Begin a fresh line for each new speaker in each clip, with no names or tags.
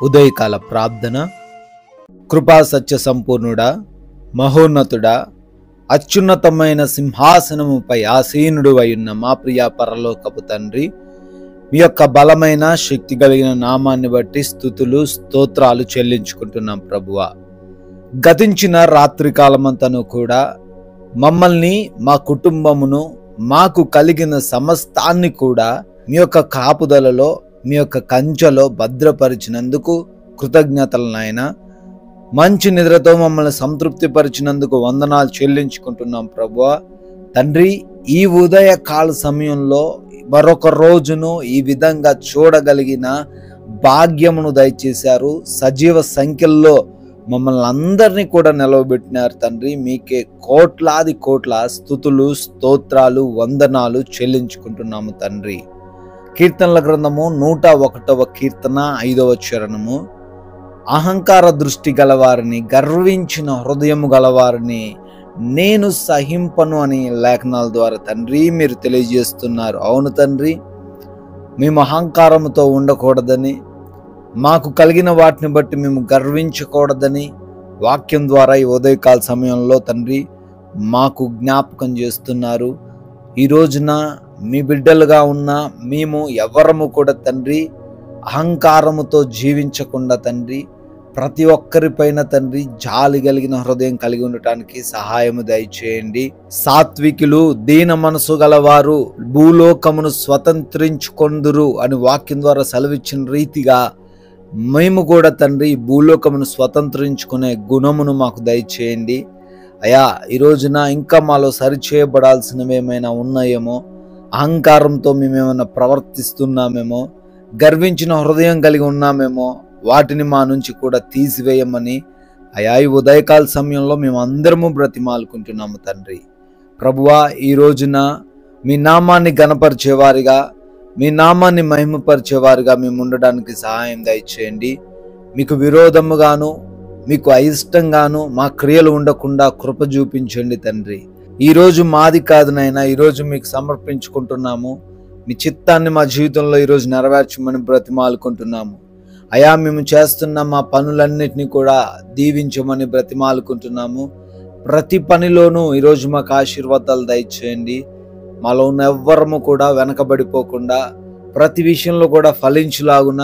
ఉదయకాల ప్రార్థన. కృపా సత్య సంపూర్ణుడా, మహోన్నతుడా, అత్యున్నతమైన సింహాసనముపై ఆసీనుడు అయ్యున్న మా ప్రియ పరలోకపు తండ్రి, మీ యొక్క బలమైన శక్తి కలిగిన నామాన్ని బట్టి స్తుతులు స్తోత్రాలు చెల్లించుకుంటున్నాం ప్రభువా. గతించిన రాత్రి కాలమంతను కూడా మమ్మల్ని, మా కుటుంబమును, మాకు కలిగిన సమస్తాన్ని కూడా మీ యొక్క కాపుదలలో, మీ యొక్క కంచెలో భద్రపరిచినందుకు కృతజ్ఞతలు నాయనా. మంచి నిద్రతో మమ్మల్ని సంతృప్తిపరిచినందుకు వందనాలు చెల్లించుకుంటున్నాం ప్రభువా. తండ్రి, ఈ ఉదయ కాల సమయంలో మరొక రోజును ఈ విధంగా చూడగలిగిన భాగ్యమును దయచేశారు. సజీవ సంఖ్యల్లో మమ్మల్ని అందరినీ కూడా నిలవబెట్టినారు తండ్రి. మీకే కోట్లాది కోట్ల స్తుతులు స్తోత్రాలు వందనాలు చెల్లించుకుంటున్నాము తండ్రి. కీర్తనల గ్రంథము 101వ కీర్తన 5వ చరణము. అహంకార దృష్టి గలవారిని, గర్వించిన హృదయము గలవారిని నేను సహింపను అని లేఖనాల ద్వారా తండ్రి మీరు తెలియజేస్తున్నారు. అవును తండ్రి, మేము అహంకారముతో ఉండకూడదని, మాకు కలిగిన వాటిని బట్టి మేము గర్వించకూడదని వాక్యం ద్వారా ఈ ఉదయకాల సమయంలో తండ్రి మాకు జ్ఞాపకం చేస్తున్నారు. ఈ రోజున మీ బిడ్డలుగా ఉన్న మేము ఎవరము కూడా తండ్రి అహంకారముతో జీవించకుండా తండ్రి ప్రతి ఒక్కరిపైన తండ్రి జాలి కలిగిన హృదయం కలిగి ఉండటానికి సహాయము దయచేయండి. సాత్వికులు, దీన మనసు గలవారు భూలోకమును స్వతంత్రించుకొందురు అని వాక్యం ద్వారా సెలవిచ్చిన రీతిగా మేము కూడా తండ్రి భూలోకమును స్వతంత్రించుకునే గుణమును మాకు దయచేయండి. అయా, ఈ రోజున ఇంకా మాలో సరిచేయబడాల్సినవి ఏమైనా ఉన్నాయేమో, అహంకారంతో మేమేమైనా ప్రవర్తిస్తున్నామేమో, గర్వించిన హృదయం కలిగి ఉన్నామేమో, వాటిని మా నుంచి కూడా తీసివేయమని అయా ఈ ఉదయకాల సమయంలో మేము అందరము బ్రతిమాలుకుంటున్నాము తండ్రి. ప్రభువా, ఈ రోజున మీ నామాన్ని ఘనపరిచేవారిగా, మీ నామాన్ని మహిమపరిచేవారిగా మేము ఉండడానికి సహాయం దయచేయండి. మీకు విరోధముగాను, మీకు అయిష్టంగాను మా క్రియలు ఉండకుండా కృప చూపించండి తండ్రి. ఈరోజు మాది కాదు నాయనా, ఈరోజు మీకు సమర్పించుకుంటున్నాము. మీ చిత్తాన్ని మా జీవితంలో ఈరోజు నెరవేర్చమని బ్రతిమాలుకుంటున్నాము. అయా, మేము చేస్తున్న మా పనులన్నిటినీ కూడా దీవించమని బ్రతిమాలుకుంటున్నాము. ప్రతి పనిలోనూ ఈరోజు మాకు ఆశీర్వాదాలు దయచేయండి. మాలో ఉన్న ఎవ్వరము కూడా వెనకబడిపోకుండా ప్రతి విషయంలో కూడా ఫలించులాగున,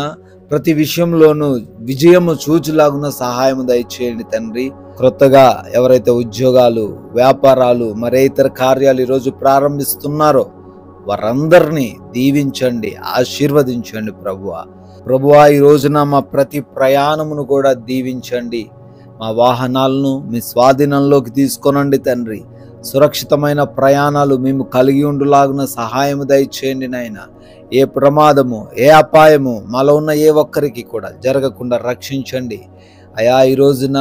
ప్రతి విషయంలోనూ విజయము చూచులాగున సహాయం దయచేయండి తండ్రి. క్రొత్తగా ఎవరైతే ఉద్యోగాలు, వ్యాపారాలు, మరే ఇతర కార్యాలు ఈరోజు ప్రారంభిస్తున్నారో వారందరినీ దీవించండి, ఆశీర్వదించండి ప్రభువా. ప్రభువా, ఈ రోజున మా ప్రతి ప్రయాణమును కూడా దీవించండి. మా వాహనాలను మీ స్వాధీనంలోకి తీసుకొనండి తండ్రి. సురక్షితమైన ప్రయాణాలు మేము కలిగి ఉండులాగున సహాయము దయచేయండి నాయన. ఏ ప్రమాదము, ఏ అపాయము మాలో ఉన్న ఏ ఒక్కరికి కూడా జరగకుండా రక్షించండి. అయా, ఈ రోజున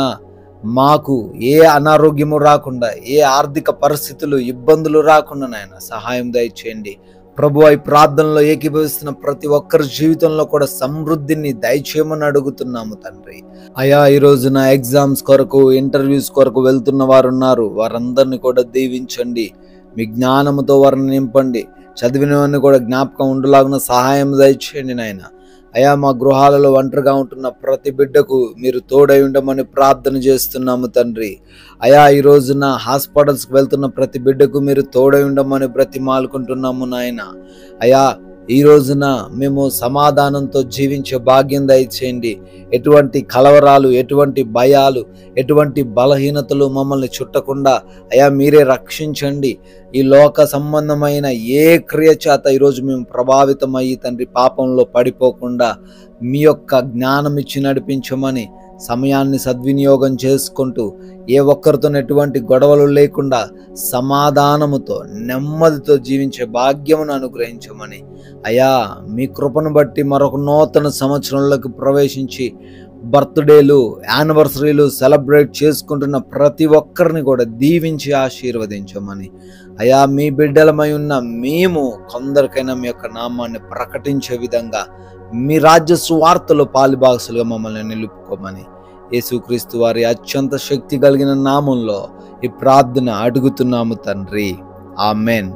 మాకు ఏ అనారోగ్యము రాకుండా, ఏ ఆర్థిక పరిస్థితులు, ఇబ్బందులు రాకుండా నాయన సహాయం దయచేయండి. ప్రభువా, ఈ ప్రార్థనలో ఏకీభవిస్తున్న ప్రతి ఒక్కరి జీవితంలో కూడా సమృద్ధిని దయచేయమని అడుగుతున్నాము తండ్రి. అయా, ఈ రోజున ఎగ్జామ్స్ కొరకు, ఇంటర్వ్యూస్ కొరకు వెళ్తున్న వారు ఉన్నారు. వారందరినీ కూడా దీవించండి. మీ జ్ఞానముతో వారిని నింపండి. చదివినవన్నీ కూడా జ్ఞాపకం ఉండలాగున సహాయం దయచేయండి నాయన. అయా, మా గృహాలలో ఒంటరిగా ఉంటున్న ప్రతి బిడ్డకు మీరు తోడై ఉండమని ప్రార్థన చేస్తున్నాము తండ్రి. అయా, ఈ రోజున హాస్పిటల్స్కి వెళ్తున్న ప్రతి బిడ్డకు మీరు తోడై ఉండమని బ్రతిమాలుకుంటున్నాము నాయన. అయా, ఈ రోజున మేము సమాధానంతో జీవించే భాగ్యం దయచేయండి. ఎటువంటి కలవరాలు, ఎటువంటి భయాలు, ఎటువంటి బలహీనతలు మమ్మల్ని చుట్టకుండా అయా మీరే రక్షించండి. ఈ లోక సంబంధమైన ఏ క్రియ చేత ఈరోజు మేము ప్రభావితమయ్యి తండ్రి పాపంలో పడిపోకుండా మీ యొక్క జ్ఞానం ఇచ్చి నడిపించమని, సమయాన్ని సద్వినియోగం చేసుకుంటూ ఏ ఒక్కరితో ఎటువంటి గొడవలు లేకుండా సమాధానముతో నెమ్మదితో జీవించే భాగ్యమును అనుగ్రహించమని అయా మీ కృపను బట్టి మరొక నూతన సంవత్సరంలోకి ప్రవేశించి బర్త్డేలు, యానివర్సరీలు సెలబ్రేట్ చేసుకుంటున్న ప్రతి ఒక్కరిని కూడా దీవించి ఆశీర్వదించమని అయా మీ బిడ్డలమై ఉన్న మేము కొందరికైనా మీ యొక్క నామాన్ని ప్రకటించే విధంగా మీ రాజ్య సువార్తలో పాలిభాగసులుగా మమ్మల్ని నిలుపుకోమని యేసుక్రీస్తు వారి అత్యంత శక్తి కలిగిన నామంలో ఈ ప్రార్థన అడుగుతున్నాము తండ్రి. ఆమెన్.